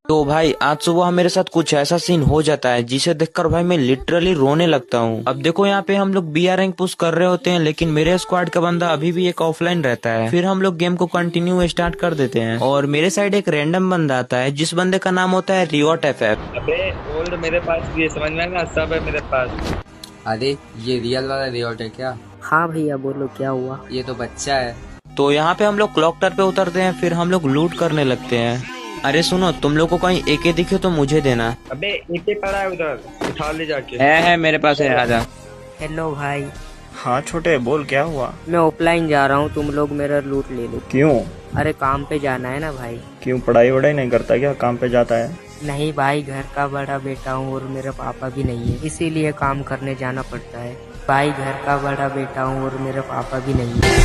तो भाई आज सुबह मेरे साथ कुछ ऐसा सीन हो जाता है जिसे देखकर भाई मैं लिटरली रोने लगता हूँ। अब देखो यहाँ पे हम लोग BR रैंक पुश कर रहे होते हैं, लेकिन मेरे स्क्वाड का बंदा अभी भी एक ऑफलाइन रहता है। फिर हम लोग गेम को कंटिन्यू स्टार्ट कर देते हैं और मेरे साइड एक रैंडम बंदा आता है जिस बंदे का नाम होता है रियोट FF। अबे गोल्ड मेरे पास भी है, समझ में आया ना, सब है मेरे पास। अरे ये रियल वाला रियोट है क्या? हाँ भैया बोलो क्या हुआ। ये तो बच्चा है। तो यहाँ पे हम लोग क्लॉक टावर पे उतरते हैं, फिर हम लोग लूट करने लगते हैं। अरे सुनो, तुम लोग को कहीं AK दिखे तो मुझे देना। अबे एक पड़ा है उधर, उठा ले जाके। है मेरे पास है, आजा। हेलो भाई, हाँ छोटे बोल क्या हुआ? मैं ऑफलाइन जा रहा हूँ, तुम लोग मेरा लूट ले लो। क्यों? अरे काम पे जाना है ना भाई। क्यों पढ़ाई वढ़ाई नहीं करता क्या? काम पे जाता है? नहीं भाई, घर का बड़ा बेटा हूँ और मेरा पापा भी नहीं है, इसीलिए काम करने जाना पड़ता है। भाई घर का बड़ा बेटा हूँ और मेरा पापा भी नहीं है।